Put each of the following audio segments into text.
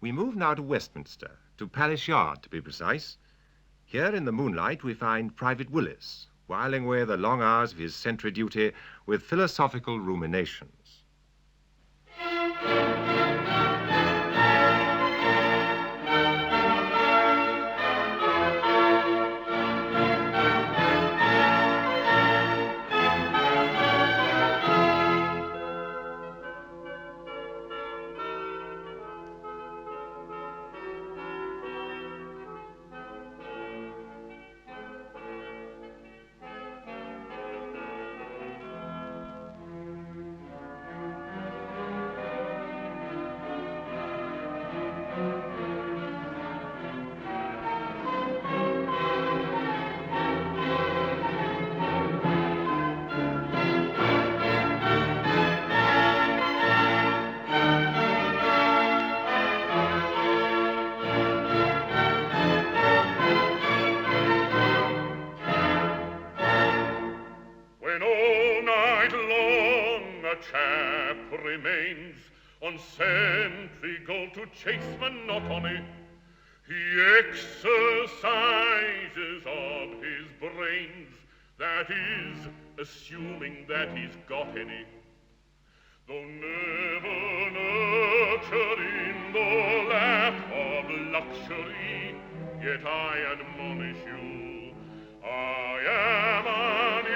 We move now to Westminster, to Palace Yard, to be precise. Here in the moonlight we find Private Willis, whiling away the long hours of his sentry duty with philosophical ruminations. Chase monotony, he exercises of his brains, that is, assuming that he's got any. Though never nurtured in the lap of luxury, yet I admonish you, I am an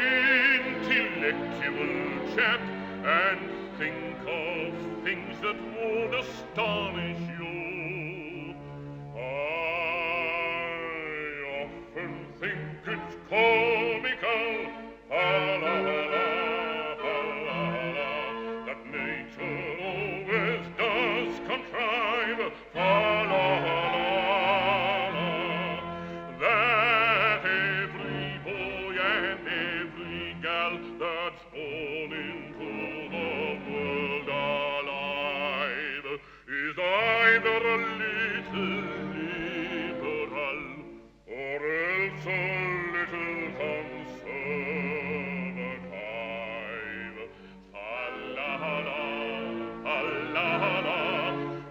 intellectual chap, and think of things that would astonish you. I often think it's comical, that nature always does contrive, that every boy and every gal that's born into the world alive is either a little liberal or else a little conservative. Fa-la-la, fa-la-la,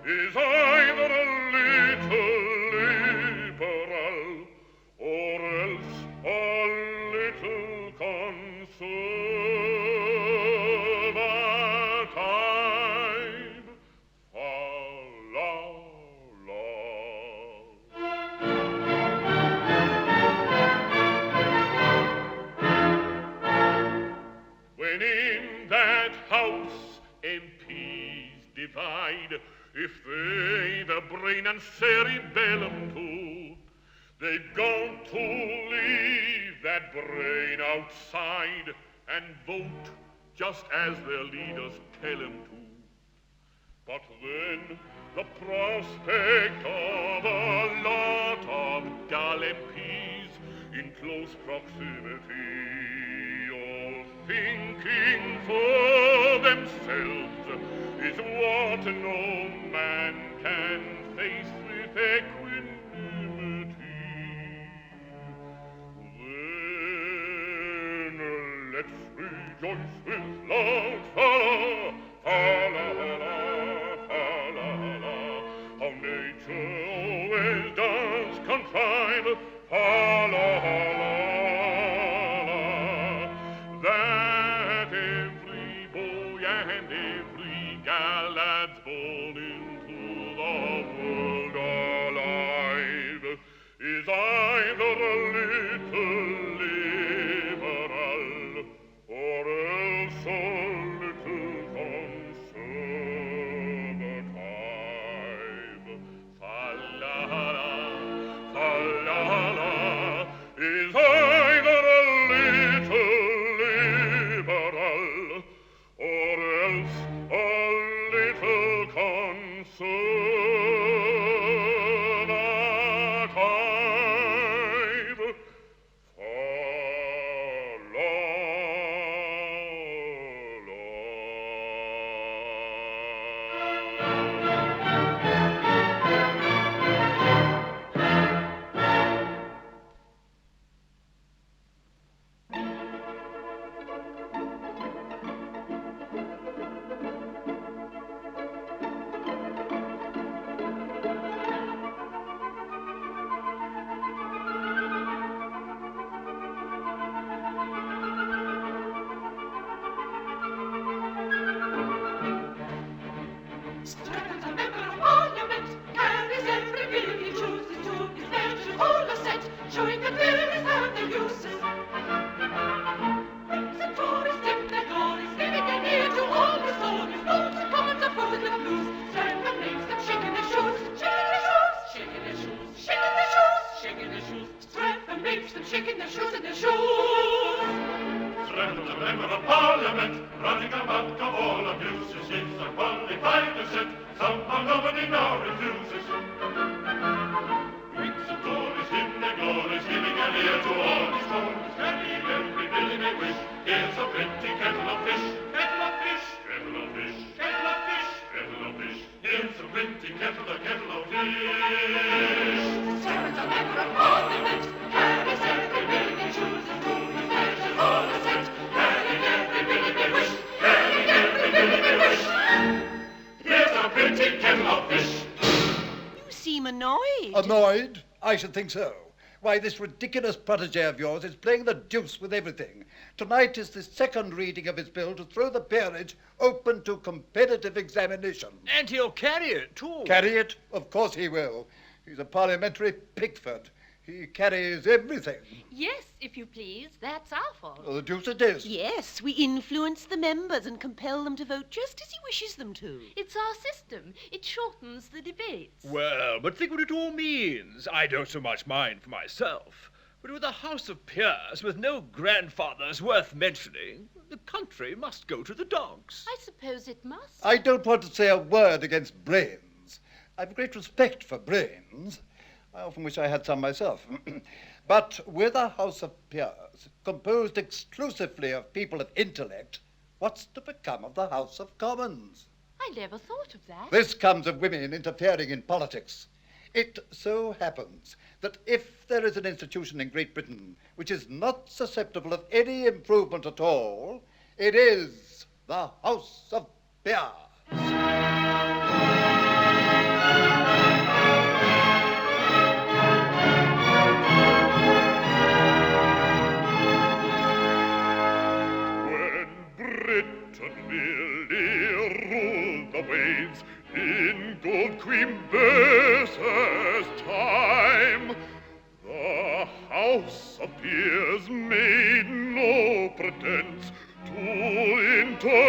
is either a little liberal or else a little conservative. When in that house MPs divide, if they've a brain and cerebellum too, they've gone to leave that brain outside and vote just as their leaders tell them to. But then the prospect of a lot of dull MPs in close proximity, all thinking for themselves, is what no man can face with equanimity. Then let's rejoice with loud fa-la, how nature always does contrive, that every boy and every gal that's born a kettle of fish. Servants a matter of ornament, carries every million shoes and boots, measures all the sets, carrying every million wish, carrying every million wish. Here's a pretty kettle of fish. You seem annoyed. Annoyed? I should think so. Why, this ridiculous protégé of yours is playing the deuce with everything. Tonight is the second reading of his bill to throw the peerage open to competitive examination. And he'll carry it, too. Carry it? Of course he will. He's a parliamentary Pickford. He carries everything. Yes, if you please. That's our fault. Oh, the deuce it is. Yes, we influence the members and compel them to vote just as he wishes them to. It's our system. It shortens the debates. Well, but think what it all means. I don't so much mind for myself. But with a House of Peers with no grandfathers worth mentioning, the country must go to the dogs. I suppose it must. I don't want to say a word against brains. I've great respect for brains. I often wish I had some myself. But with a House of Peers composed exclusively of people of intellect, what's to become of the House of Commons? I never thought of that. This comes of women interfering in politics. It so happens that if there is an institution in Great Britain which is not susceptible of any improvement at all, it is the House of Peers. Waves in good Queen Bess's time. The House of Peers made no pretense to intellectual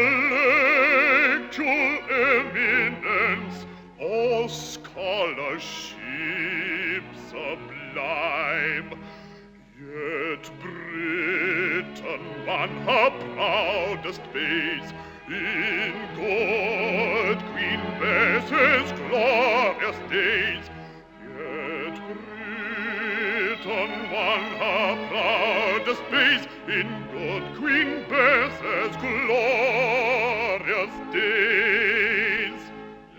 eminence or scholarship sublime. Yet Britain won her proudest days in good Queen Bess's glorious days. Yet Britain won her proudest days in good Queen Bess's glorious days.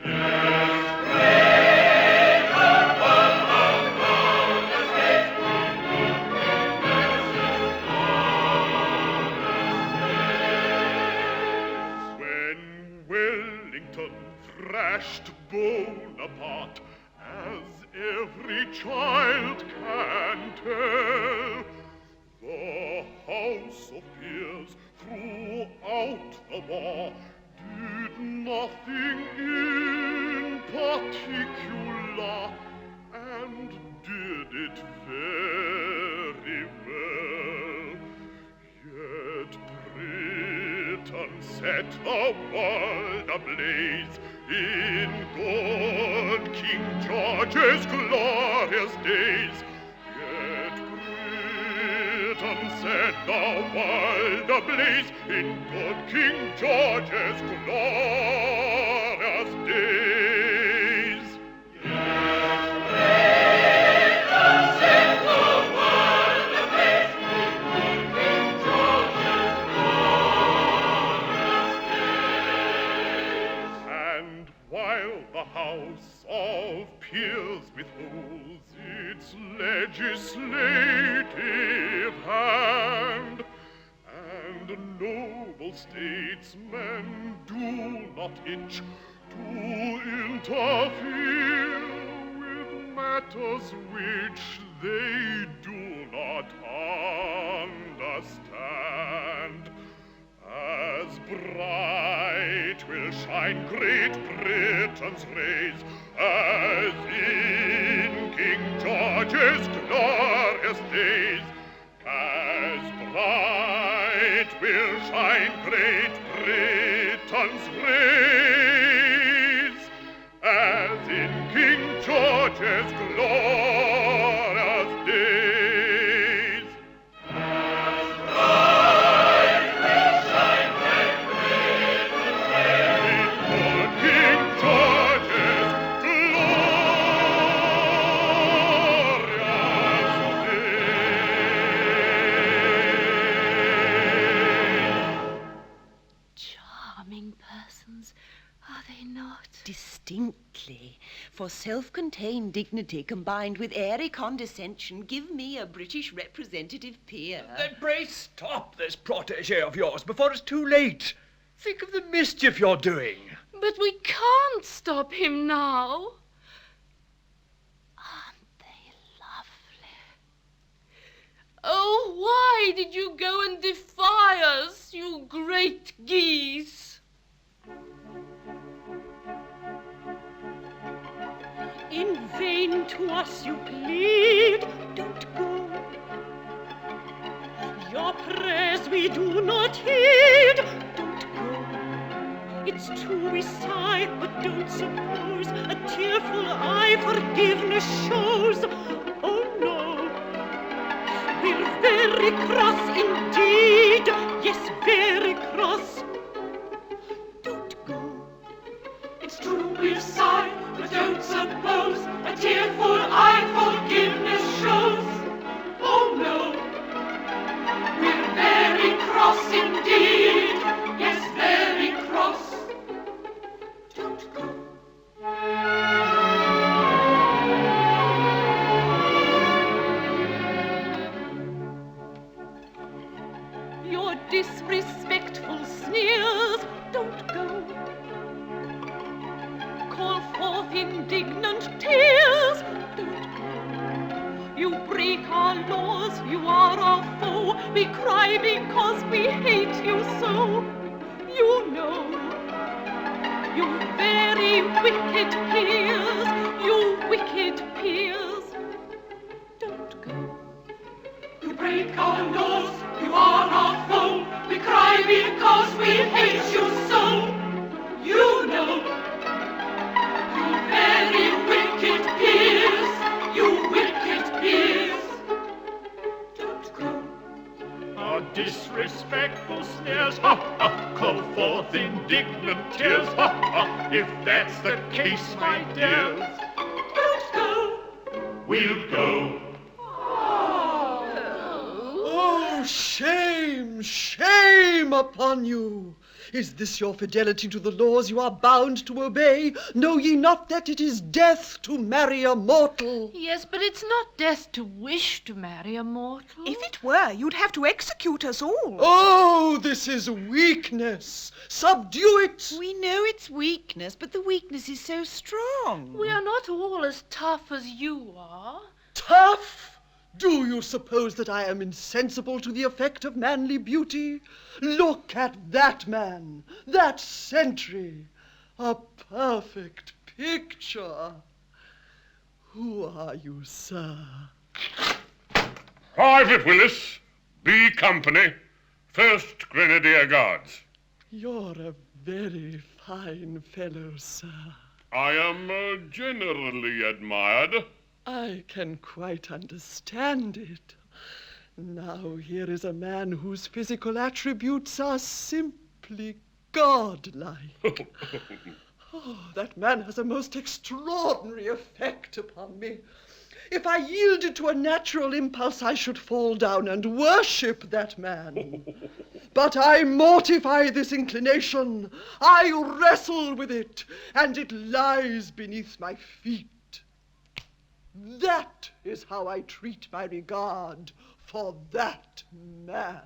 Yes, Britain won her proudest days in good Queen Bess's glorious days. When Wellington thrashed Bonaparte, as every child can tell, the House of Peers throughout the war did nothing in particular, and did it very well. Yet Britain set the world ablaze in good King George's glorious days. Yet Britain set the world ablaze in good King George's glorious days. Yes, Britain set the world ablaze in good King George's glorious days. And while the House of Peers withholds its legislative hand, and noble statesmen do not itch to interfere with matters which they do not understand, as bright will shine Great Britain's rays as in King George's glorious days. As bright will shine Great Britain's rays as in King George's glorious days. As bright will shine Great Britain's rays in King George's glorious days. Charming persons, are they not? Distinctly. For self-contained dignity combined with airy condescension, give me a British representative peer. Then pray stop this protégé of yours before it's too late. Think of the mischief you're doing. But we can't stop him now. Aren't they lovely? Oh, why did you go and defy us, you great geese? In vain to us you plead, don't go. Your prayers we do not heed, don't go. It's true we sigh, but don't suppose a tearful eye forgiveness shows. Oh no, we're very cross indeed, yes, very cross. Don't go. It's true we'll sigh, but don't suppose a tearful eye forgiveness shows. Oh no, we're very cross indeed, yes, very cross. Don't go. Your disrespectful sneers, don't go. Call forth indignant tears, don't go. You break our laws, you are our foe. We cry because we hate you so. You know, you very wicked peers, you wicked peers, don't go. You break our laws, you are our foe. We cry because we hate you so. You know, you very wicked peers, you wicked peers. Don't go. Our disrespectful sneers, ha ha, call forth indignant tears, ha ha, if that's the case, my dears. Don't go. We'll go. Oh, shame, shame upon you! Is this your fidelity to the laws you are bound to obey? Know ye not that it is death to marry a mortal? Yes, but it's not death to wish to marry a mortal. If it were, you'd have to execute us all. Oh, this is weakness! Subdue it! We know it's weakness, but the weakness is so strong. We are not all as tough as you are. Tough? Do you suppose that I am insensible to the effect of manly beauty? Look at that man, that sentry, a perfect picture. Who are you, sir? Private Willis, B Company, 1st Grenadier Guards. You're a very fine fellow, sir. I am generally admired. I can quite understand it. Now here is a man whose physical attributes are simply godlike. Oh, that man has a most extraordinary effect upon me. If I yielded to a natural impulse, I should fall down and worship that man. But I mortify this inclination. I wrestle with it, and it lies beneath my feet. That is how I treat my regard for that man.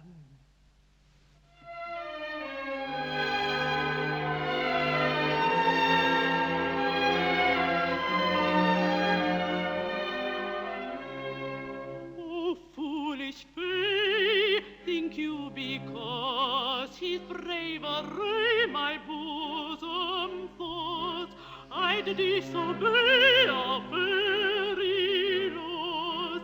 Oh, foolish fay, think you because his bravery my bosom thoughts, I'd disobey our fairy laws,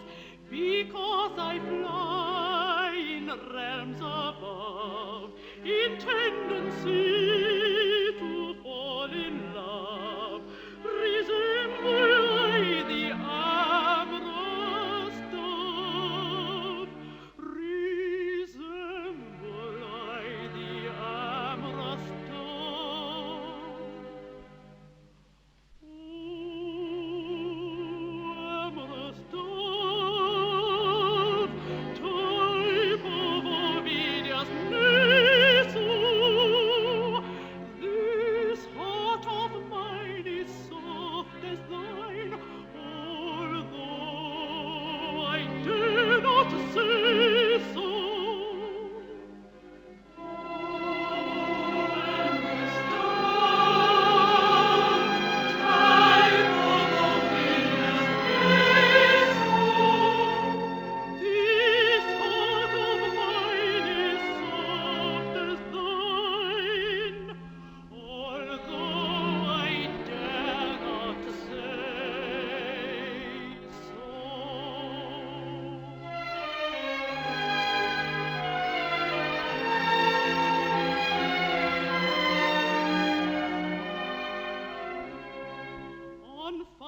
because I fly in realms above, in tendency to fall in love, resemble I the amorous dove, resemble I the amorous dove. Amorous dove, type of Ovidius Nasus,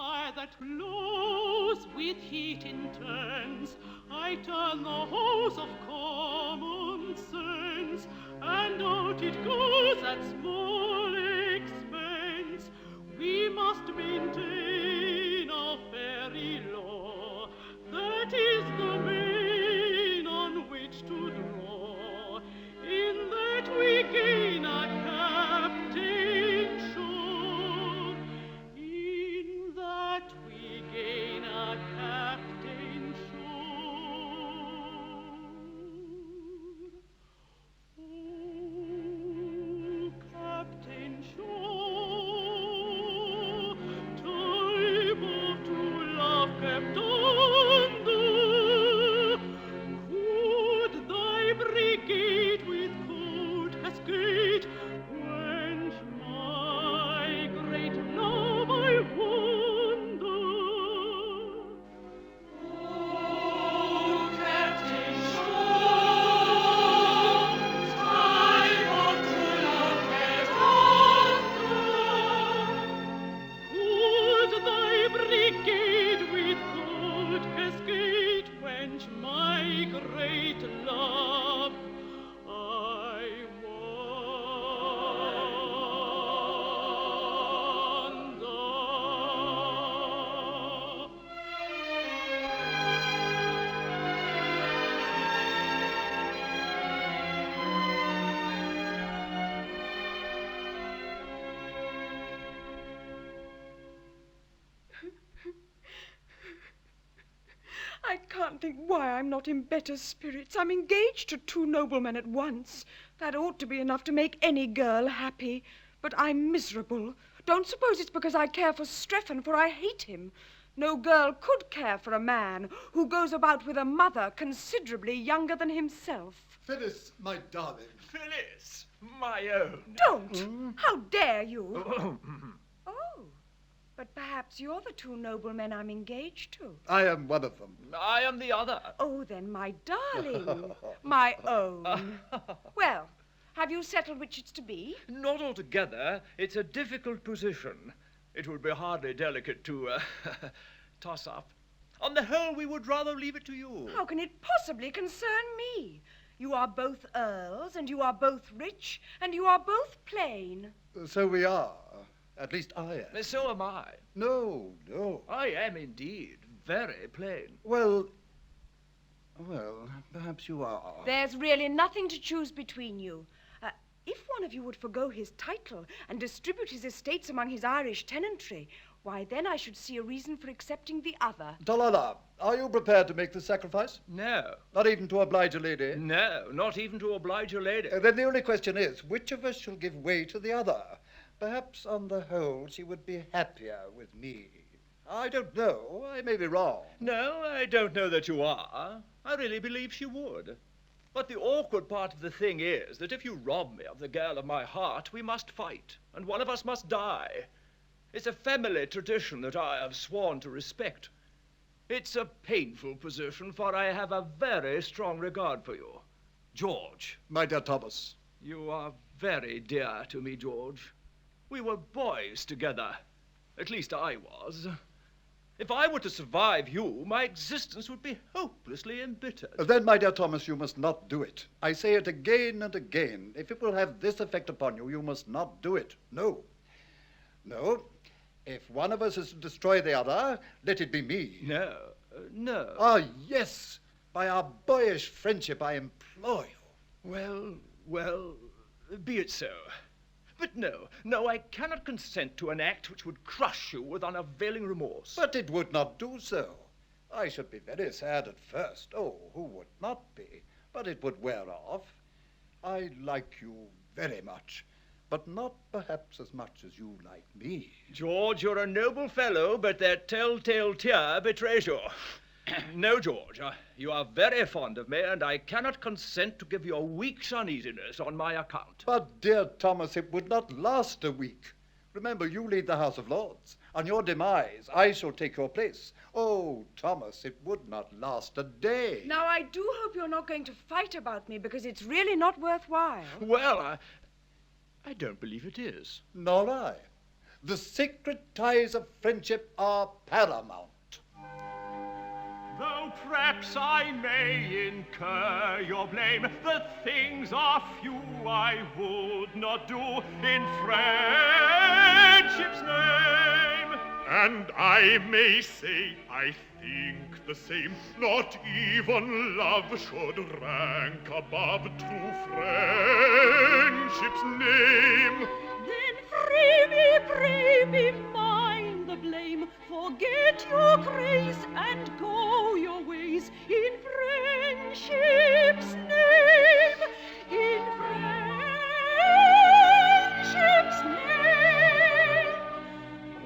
fire that glows with heat intense, I turn the hose of common sense, and out it goes at small expense. We must maintain a fairy law, that is the main on which to draw, in that we gain a captain sure, in that we gain a captain sure. Oh, Captain Sure, time of true love kept under, could thy brigade with cold cascade quench my great love, I wonder. Oh, Captain Sure, time of true love kept under, could thy brigade with cold cascade quench my great love, I wonder. I can't think why I'm not in better spirits. I'm engaged to two noblemen at once. That ought to be enough to make any girl happy. But I'm miserable. Don't suppose it's because I care for Strephon, for I hate him. No girl could care for a man who goes about with a mother considerably younger than himself. Phyllis, my darling. Phyllis, my own. Don't! How dare you? Oh, but perhaps you're the two noblemen I'm engaged to. I am one of them. I am the other. Oh, then, my darling, my own. Well, have you settled which it's to be? Not altogether. It's a difficult position. It would be hardly delicate to toss up. On the whole, we would rather leave it to you. How can it possibly concern me? You are both earls, and you are both rich, and you are both plain. So we are. At least I am. So am I. No. I am indeed very plain. Well, perhaps you are. There's really nothing to choose between you. If one of you would forgo his title and distribute his estates among his Irish tenantry, why, then I should see a reason for accepting the other. Tolloller, are you prepared to make the sacrifice? No. Not even to oblige a lady? No, not even to oblige a lady. Then the only question is, which of us shall give way to the other? Perhaps, on the whole, she would be happier with me. I don't know. I may be wrong. No, I don't know that you are. I really believe she would. But the awkward part of the thing is that if you rob me of the girl of my heart, we must fight, and one of us must die. It's a family tradition that I have sworn to respect. It's a painful position, for I have a very strong regard for you. George. My dear Thomas. You are very dear to me, George. We were boys together. At least I was. If I were to survive you, my existence would be hopelessly embittered. Then, my dear Thomas, you must not do it. I say it again and again. If it will have this effect upon you, you must not do it. No. If one of us is to destroy the other, let it be me. No. Ah, yes. By our boyish friendship, I implore you. Well, be it so. But no, I cannot consent to an act which would crush you with unavailing remorse. But it would not do so. I should be very sad at first. Oh, who would not be? But it would wear off. I like you very much, but not perhaps as much as you like me. George, you're a noble fellow, but that telltale tear betrays you. No, George, you are very fond of me, and I cannot consent to give you a week's uneasiness on my account. But, dear Thomas, it would not last a week. Remember, you lead the House of Lords. On your demise, I shall take your place. Oh, Thomas, it would not last a day. Now, I do hope you're not going to fight about me, because it's really not worthwhile. Well, I don't believe it is. Nor I. The sacred ties of friendship are paramount. Though perhaps I may incur your blame, the things are few I would not do in friendship's name. And I may say I think the same. Not even love should rank above true friendship's name. Then pray me mine the blame. Forget your grace and go your ways in friendship's name. In friendship's name.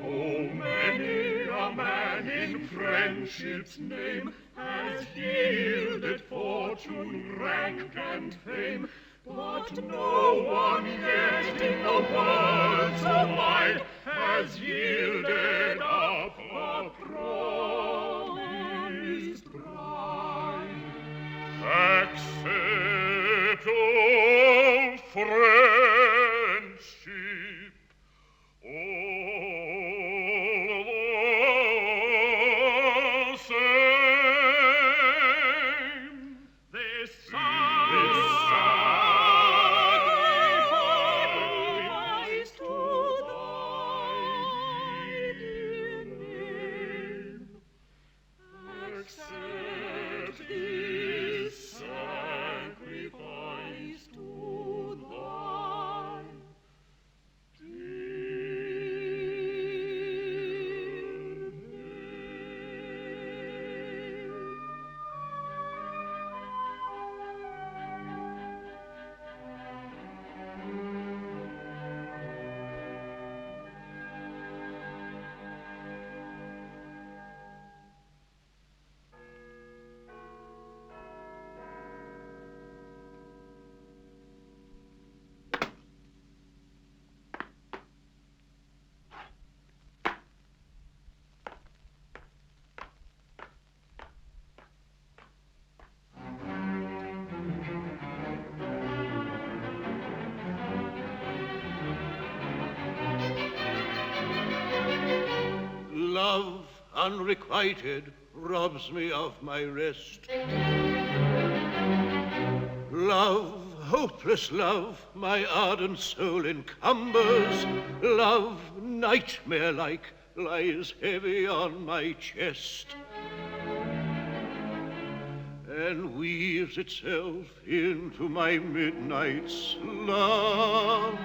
Oh, many a man in friendship's name has yielded fortune, rank, and fame, but no one yet in the world so wide has yielded up a promised bride. Accept, oh, friendship, all the same. This Sacrifice to thy dear name. Accept this sacrifice to thy Love unrequited robs me of my rest. Love, hopeless love, my ardent soul encumbers. Love, nightmare-like, lies heavy on my chest and weaves itself into my midnight slumbers.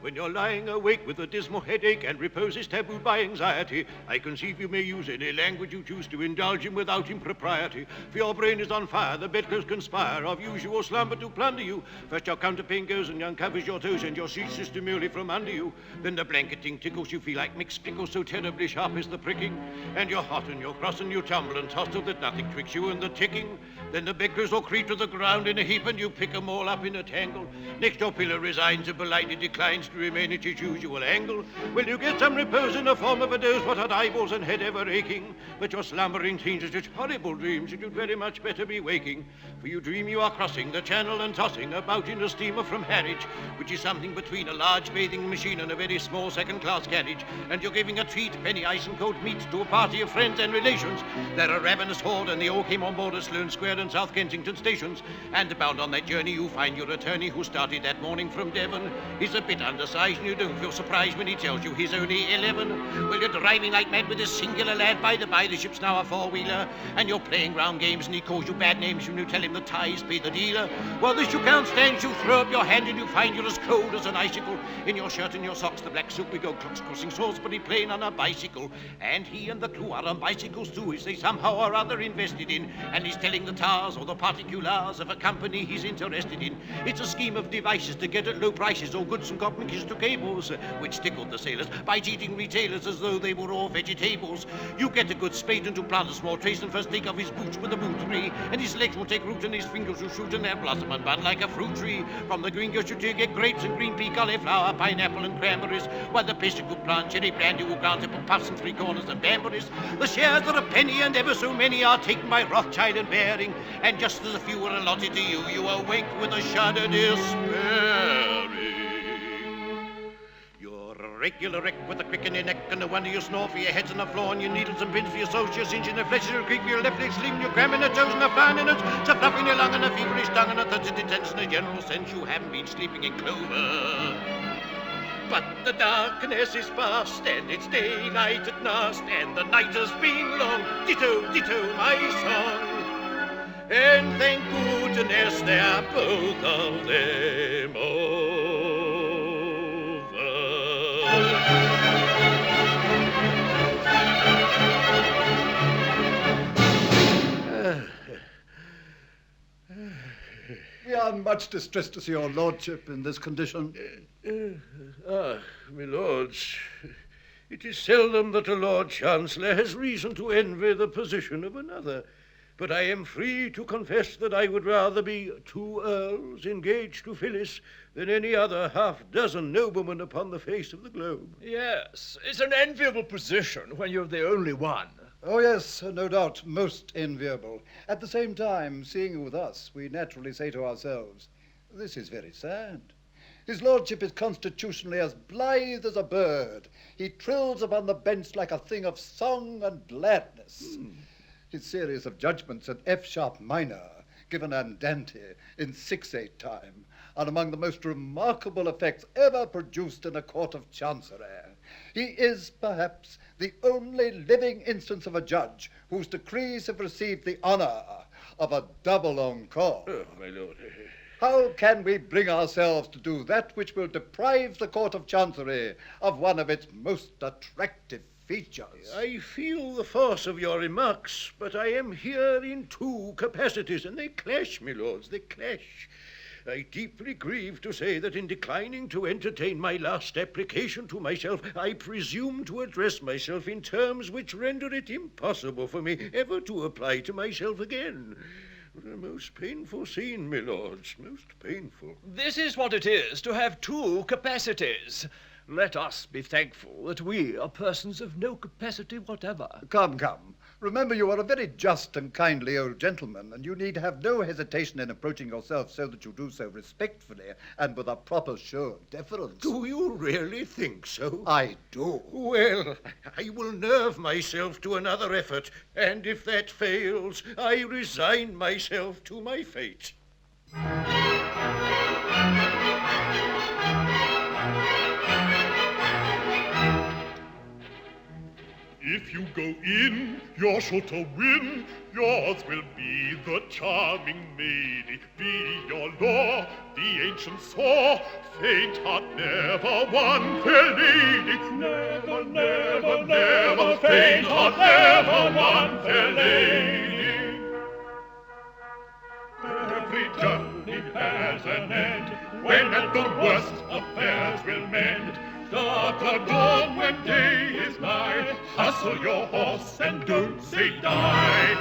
When you're lying awake with a dismal headache and repose is tabooed by anxiety, I conceive you may use any language you choose to indulge in without impropriety. For your brain is on fire, the bedclothes conspire of usual slumber to plunder you. First your counterpane goes and uncovers your toes and your sheets is demurely from under you. Then the blanketing tickles you feel like mixed pickles, so terribly sharp is the pricking. And you're hot and you're cross and you tumble and toss till that nothing tricks you in the ticking. Then the bedclothes all creep to the ground in a heap and you pick 'em all up in a tangle. Next your pillow resigns and politely declines to remain at its usual angle. Will you get some repose in the form of a doze, what had eyeballs and head ever aching? But your slumbering changes such horrible dreams that you'd very much better be waking. For you dream you are crossing the channel and tossing about in a steamer from Harwich, which is something between a large bathing machine and a very small second-class carriage. And you're giving a treat, penny ice and cold meat, to a party of friends and relations. They're a ravenous horde and they all came on board at Sloane Square and South Kensington stations. And bound on that journey you find your attorney, who started that morning from Devon. He's a bit undersized and you don't feel surprised when he tells you he's only 11. Well, you're driving like mad with this singular lad. By the by, the ship's now a four-wheeler. And you're playing round games and he calls you bad names when you tell him the ties pay the dealer. Well, this you can't stand. You throw up your hand and you find you're as cold as an icicle. In your shirt and your socks, the black silk we go clocks crossing Salisbury Plain on a bicycle. And he and the crew are on bicycles too, which they somehow or other invested in. And he's telling the tars or the particulars of a company he's interested in. It's a scheme of devices to get at low prices all goods and cotton monkeys to cables, which tickled the sailors by cheating retailers as though they were all vegetables. You get a good spade and to plant a small trace, and first take off his boots with a boot tree, and his legs will take root and his fingers will shoot, and they'll blossom and bud like a fruit tree. From the green goes you get grapes and green pea, cauliflower, pineapple and cranberries, while the pastry could plant cherry brandy will ground apple puffs and three corners and bamberries. The shares are a penny and ever so many are taken by Rothschild and Baring, and just as a few are allotted to you, you awake with a shudder despairing. You're a regular wreck with a crick in your neck, and no wonder you snore, for your head's on the floor and your needles and pins for your associates, singeing the flesh of your creek for your left leg, sleeping your cramming the toes and the flying in it, so fluffing your lung and a feverish tongue and a touch of detention in a general sense. You haven't been sleeping in clover. But the darkness is past, and it's daylight at last, and the night has been long. Ditto, ditto, my song. And thank goodness they're both of them over. We are much distressed to see your lordship in this condition. My lords, it is seldom that a Lord Chancellor has reason to envy the position of another, but I am free to confess that I would rather be 2 earls engaged to Phyllis than any other half-dozen noblemen upon the face of the globe. Yes, it's an enviable position when you're the only one. Oh, yes, no doubt, most enviable. At the same time, seeing you with us, we naturally say to ourselves, this is very sad. His lordship is constitutionally as blithe as a bird. He trills upon the bench like a thing of song and gladness. His series of judgments in F-sharp minor, given andante in 6/8 time, are among the most remarkable effects ever produced in a court of chancery. He is, perhaps, the only living instance of a judge whose decrees have received the honor of a double encore. Oh, my lord. How can we bring ourselves to do that which will deprive the Court of Chancery of one of its most attractive features? I feel the force of your remarks, but I am here in 2 capacities, and they clash, my lords, they clash. I deeply grieve to say that in declining to entertain my last application to myself, I presume to address myself in terms which render it impossible for me ever to apply to myself again. A most painful scene, my lords, most painful. This is what it is to have 2 capacities. Let us be thankful that we are persons of no capacity whatever. Come, come. Remember, you are a very just and kindly old gentleman, and you need have no hesitation in approaching yourself so that you do so respectfully and with a proper show of deference. Do you really think so? I do. Well, I will nerve myself to another effort, and if that fails, I resign myself to my fate. If you go in, you're sure to win. Yours will be the charming maid. Be your law, the ancient saw. Faint heart never won fair lady. Never, never, never. Faint heart never won fair lady. Every journey has an end. When at the worst affairs will mend. Start at dawn when day is nigh. Hustle your horse and don't say die.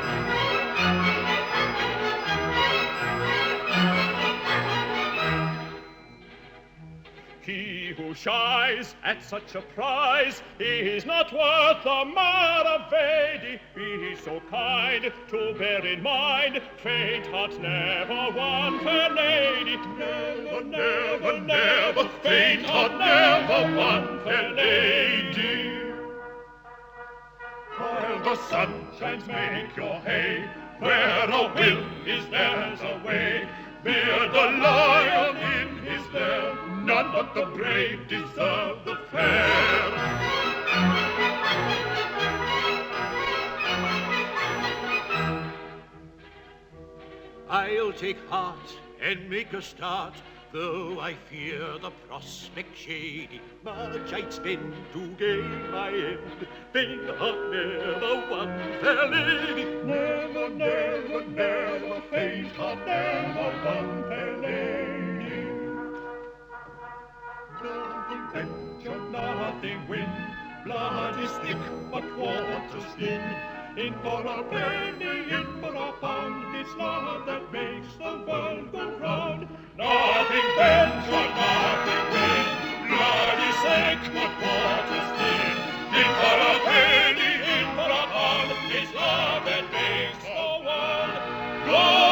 He who shies at such a prize is not worth a maravedi. Be so kind to bear in mind, faint heart never won fair lady. Never, never, never, faint heart never won fair lady. While the sun shines, make your hay. Where a will is, there's a way. Bear the lion in his lair. None but the brave deserve the fair. I'll take heart and make a start, though I fear the prospect shady. Much I'd spend to gain my end. Faint heart never won fair lady. Never, never, never, faint heart never won fair lady. nothing win. Blood is thick, but water's thin. In for a penny, in for a pound, it's love that makes the world go round. Nothing bends or nothing wins. Blood is thick, but water's thin. In for a penny, in for a pound, it's love that makes the world go round.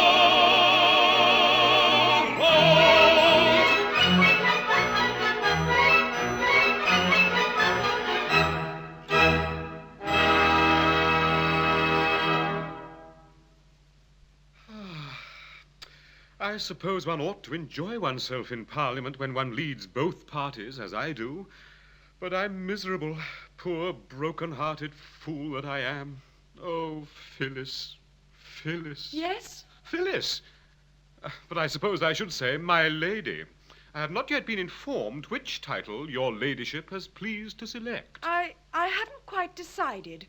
I suppose one ought to enjoy oneself in Parliament when one leads both parties, as I do. But I'm miserable, poor broken-hearted fool that I am. Oh, Phyllis, Phyllis. Yes? Phyllis! But I suppose I should say, my lady. I have not yet been informed which title your ladyship has pleased to select. I haven't quite decided.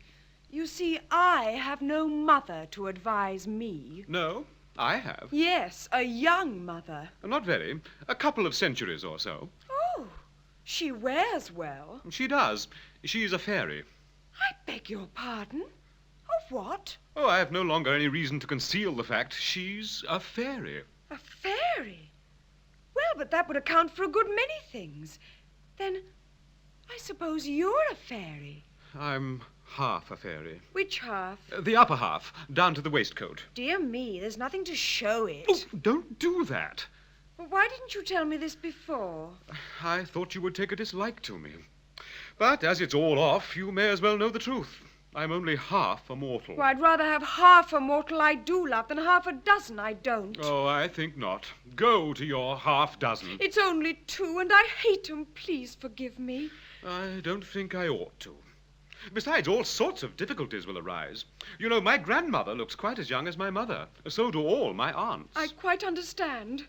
You see, I have no mother to advise me. No, I have. Yes, a young mother. Not very. A couple of centuries or so. Oh, she wears well. She does. She's a fairy. I beg your pardon? Of what? Oh, I have no longer any reason to conceal the fact she's a fairy. A fairy? Well, but that would account for a good many things. Then I suppose you're a fairy. I'm half a fairy. Which half? The upper half, down to the waistcoat. Dear me, there's nothing to show it. Oh, don't do that. Well, why didn't you tell me this before? I thought you would take a dislike to me. But as it's all off, you may as well know the truth. I'm only half a mortal. Well, I'd rather have half a mortal I do love than half a dozen I don't. Oh, I think not. Go to your half dozen. It's only 2, and I hate 'em. Please forgive me. I don't think I ought to. Besides, all sorts of difficulties will arise. You know, my grandmother looks quite as young as my mother. So do all my aunts. I quite understand.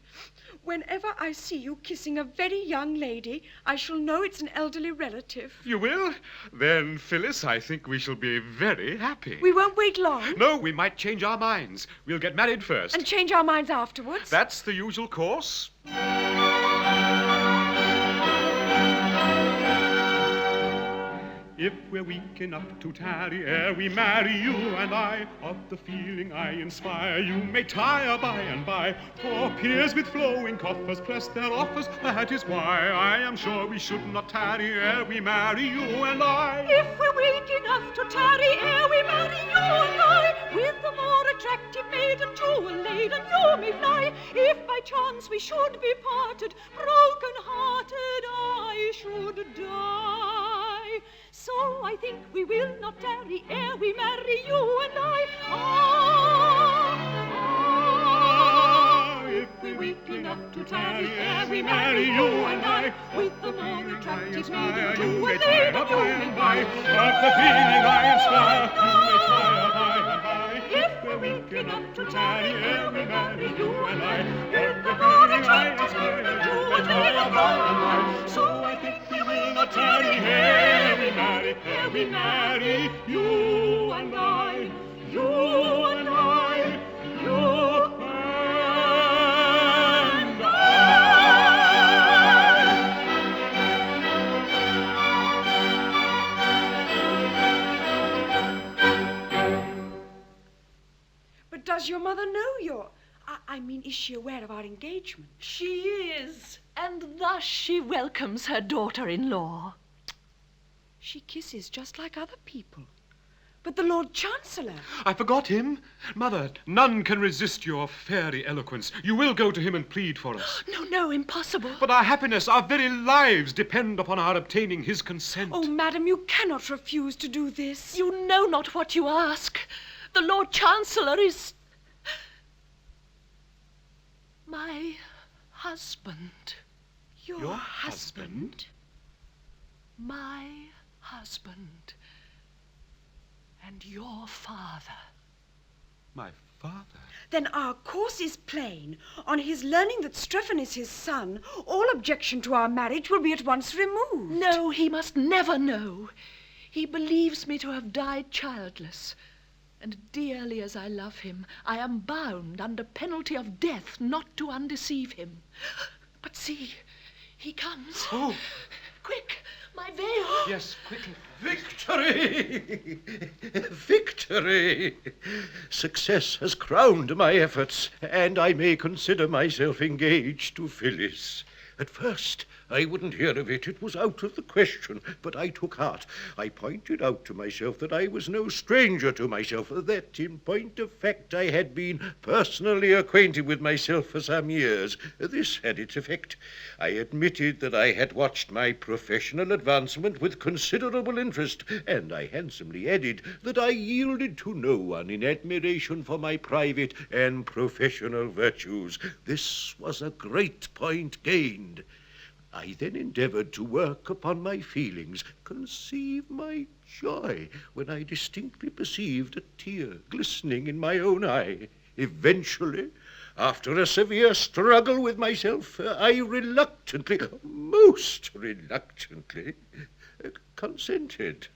Whenever I see you kissing a very young lady, I shall know it's an elderly relative. You will? Then, Phyllis, I think we shall be very happy. We won't wait long. No, we might change our minds. We'll get married first. And change our minds afterwards? That's the usual course. If we're weak enough to tarry ere we marry, you and I, of the feeling I inspire, you may tire by and by. For peers with flowing coffers press their offers, that is why I am sure we should not tarry ere we marry, you and I. If we're weak enough to tarry ere we marry, you and I, with the more attractive maiden to a laden you may fly. If by chance we should be parted, broken-hearted I should die. So I think we will not tarry ere we marry, you and I. If we're weak enough to tarry ere we marry, you and I, with the more attractive maiden to you a may tire laden by you and may by. fly. Of the feeling I inspire, you may tire by and by. If we're weak enough to tarry ere we marry, you and I, With the feeling I inspire, you may tire by and by. So I think we will not tarry ere we marry, you and I, you and I, you and I. But does your mother know you're... I mean, is she aware of our engagement? She is, and thus she welcomes her daughter-in-law. She kisses just like other people. But the Lord Chancellor... I forgot him. Mother, none can resist your fairy eloquence. You will go to him and plead for us. No, impossible. But our happiness, our very lives depend upon our obtaining his consent. Oh, madam, you cannot refuse to do this. You know not what you ask. The Lord Chancellor is... my husband. Your husband? My husband. And your father. My father? Then our course is plain. On his learning that Strephon is his son, all objection to our marriage will be at once removed. No, he must never know. He believes me to have died childless. And dearly as I love him, I am bound under penalty of death not to undeceive him. But see, he comes. Oh, Quick, my veil. Yes, quickly. Victory! Victory! Success has crowned my efforts, and I may consider myself engaged to Phyllis. At first, I wouldn't hear of it. It was out of the question. But I took heart. I pointed out to myself that I was no stranger to myself, that in point of fact I had been personally acquainted with myself for some years. This had its effect. I admitted that I had watched my professional advancement with considerable interest, and I handsomely added that I yielded to no one in admiration for my private and professional virtues. This was a great point gained. I then endeavoured to work upon my feelings. Conceive my joy when I distinctly perceived a tear glistening in my own eye. Eventually, after a severe struggle with myself, I reluctantly, most reluctantly, consented.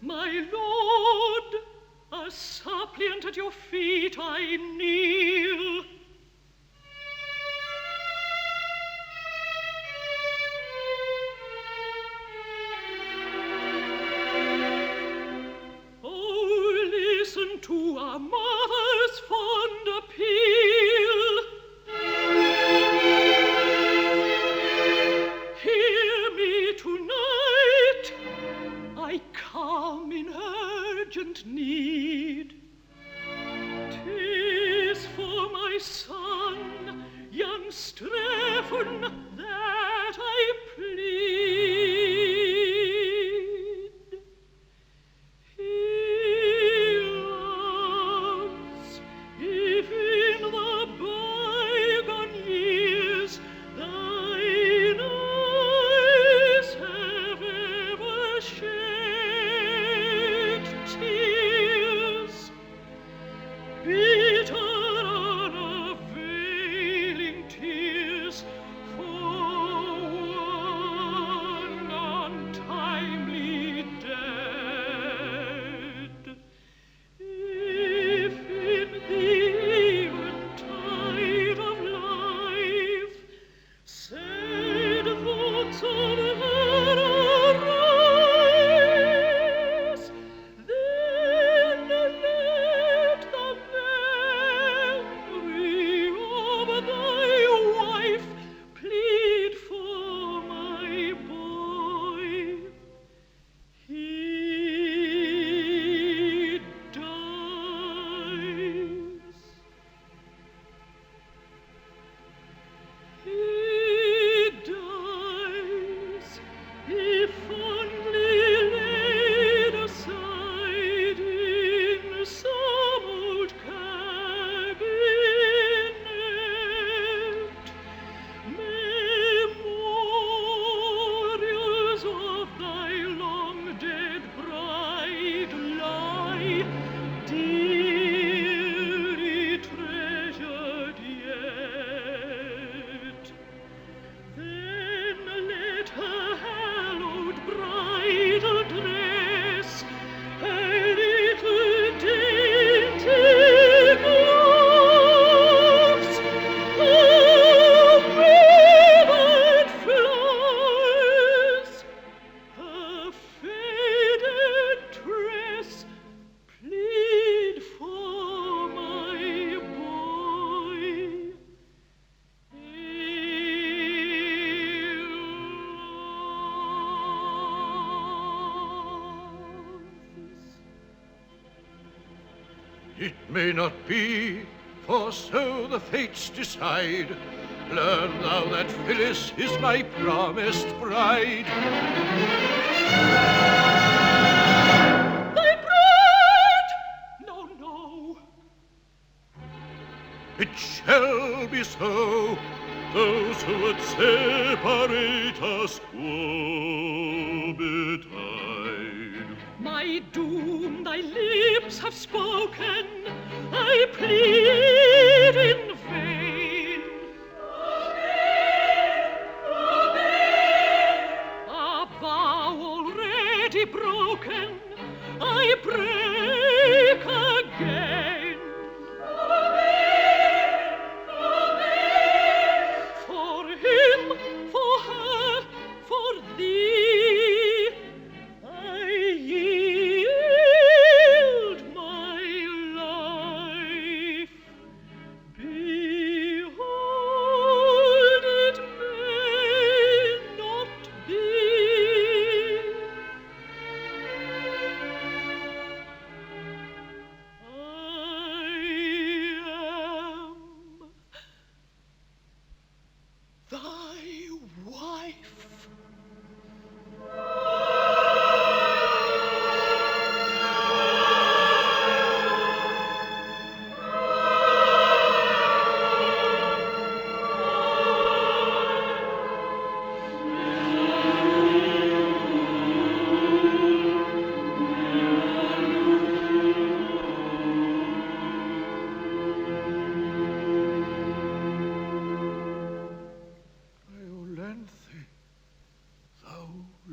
My lord, a suppliant at your feet I kneel. Oh, listen to our mother's fond appeal. Hear me tonight. I come in urgent need. 'Tis for my son, young Strephon, that I plead. He loves, if in the bygone years thine eyes have ever shed tears, bitter unavailing tears for one untimely dead. If in the eventide of life sad thoughts of her arise, then let the memory of thy wife plead for my boy. He dies. He dies, if fondly laid aside in some old cabinet. Memorials of thy long dead bride lie dearly treasured yet. Then let her hallowed bridal dress, her little dainty gloves, her withered flowers, her faded tress, plead for my boy. It may not be, for so the fates decide. Learn thou that Phyllis is my promised bride. Thy bride! No, no. It shall be so. Those who would separate us woe betide. My doom thy lips have spoken, I plead in vain. A vow already broken, I break again.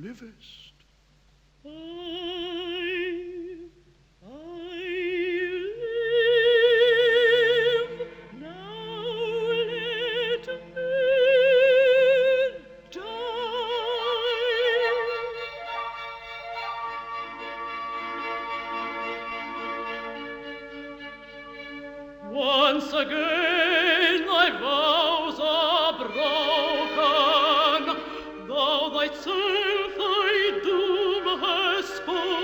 livest. I live, now let me die. Once again thy vows are broken, thou thyself thy doom hast spoken.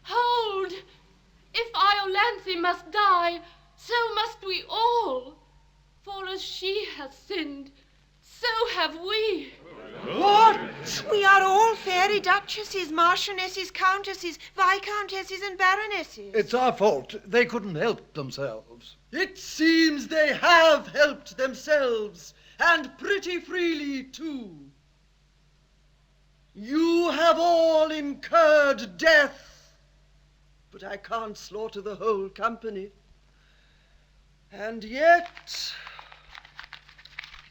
Hold! If Iolanthe must die, so must we all. For as she hath sinned, so have we. What? We are all fairy duchesses, marchionesses, countesses, viscountesses, and baronesses. It's our fault. They couldn't help themselves. It seems they have helped themselves, and pretty freely, too. You have all incurred death, but I can't slaughter the whole company. And yet,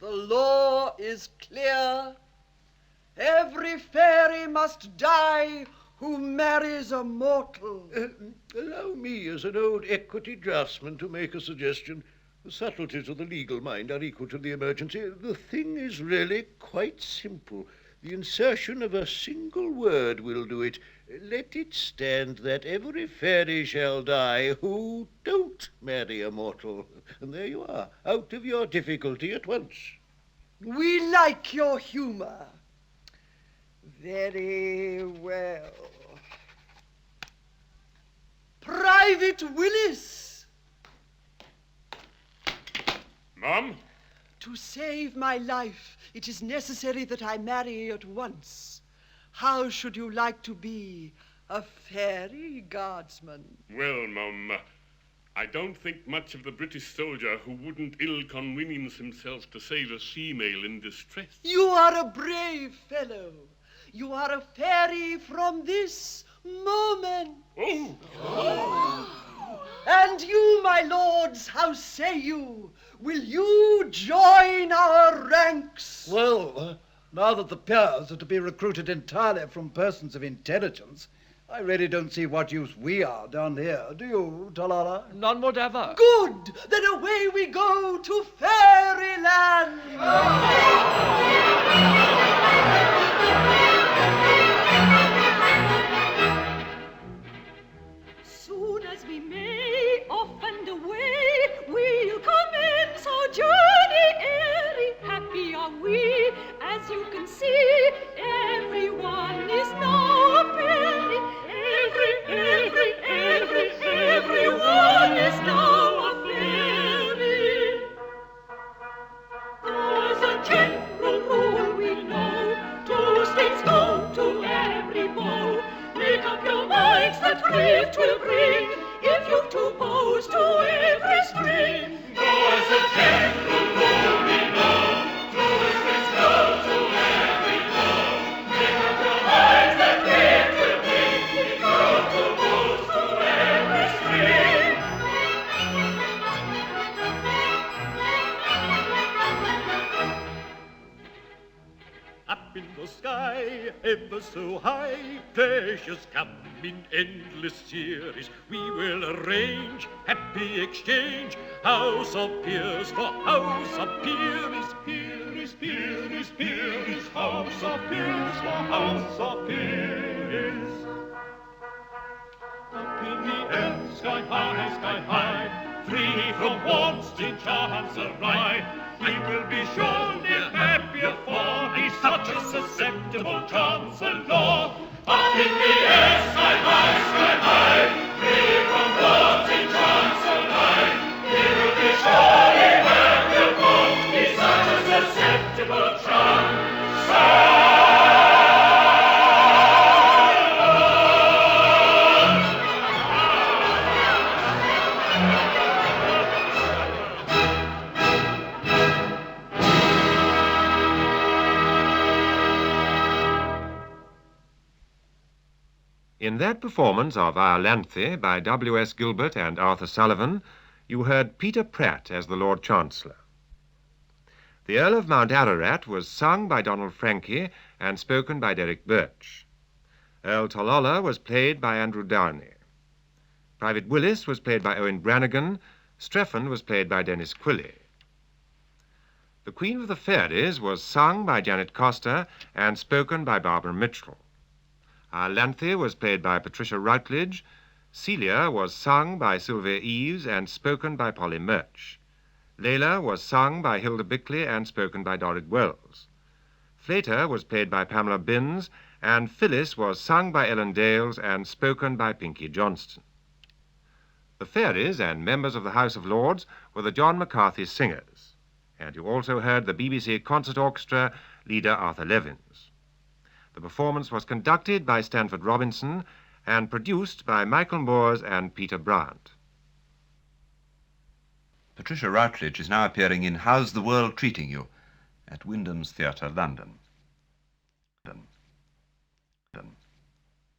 the law is clear. Every fairy must die who marries a mortal. Allow me, as an old equity draftsman, to make a suggestion. The subtleties of the legal mind are equal to the emergency. The thing is really quite simple. The insertion of a single word will do it. Let it stand that every fairy shall die who don't marry a mortal. And there you are, out of your difficulty at once. We like your humor. Very well. Private Willis. Mum? To save my life, it is necessary that I marry at once. How should you like to be a fairy guardsman? Well, Mum, I don't think much of the British soldier who wouldn't ill-convenience himself to save a female in distress. You are a brave fellow. You are a fairy from this moment. Oh! And you, my lords, how say you? Will you join our ranks? Well, now that the peers are to be recruited entirely from persons of intelligence, I really don't see what use we are down here. Do you, Tolloller? None whatever. Good! Then away we go to fairyland! Soon as we may, off and away, we'll commence our journey airy. Happy are we, as you can see, everyone is now a fairy. Everyone is now a fairy. There's a general rule we know, 2 strings go to every bow. Make up your minds that grief will bring, if you've 2 bows to every string. There's a general rule we know, 2 strings go to every bow. Make up your minds that grief will bring, if you've 2 bows to every string. Happy in the sky, ever so high, pleasures come in endless series. We will arrange happy exchange, house of peers for house of peers. Peers, peers, peers, house of peers for house of peers. Up in the air, sky high, free from wants in Chancellor, he will be sure the happier for he's such a susceptible Chancellor. Up in the air, sky high, free from wants in Chancellor, he will be sure the happier for he's such a susceptible Chancellor. In that performance of Iolanthe by W.S. Gilbert and Arthur Sullivan, you heard Peter Pratt as the Lord Chancellor. The Earl of Mountararat was sung by Donald Francke and spoken by Derek Birch. Earl Tolloller was played by Andrew Downie. Private Willis was played by Owen Brannigan. Strephon was played by Denis Quilley. The Queen of the Fairies was sung by Janet Coster and spoken by Barbara Mitchell. Iolanthe was played by Patricia Routledge. Celia was sung by Sylvia Eaves and spoken by Polly Murch. Leila was sung by Hilda Bickley and spoken by Dorit Welles. Fleta was played by Pamela and Phyllis was sung by Ellen Dales and spoken by Pinkie Johnstone. The Fairies and members of the House of Lords were the John McCarthy singers, and you also heard the BBC Concert Orchestra leader Arthur Levins. The performance was conducted by Stanford Robinson and produced by Michael Moores and Peter Bryant. Patricia Routledge is now appearing in How's the World Treating You? At Wyndham's Theatre, London.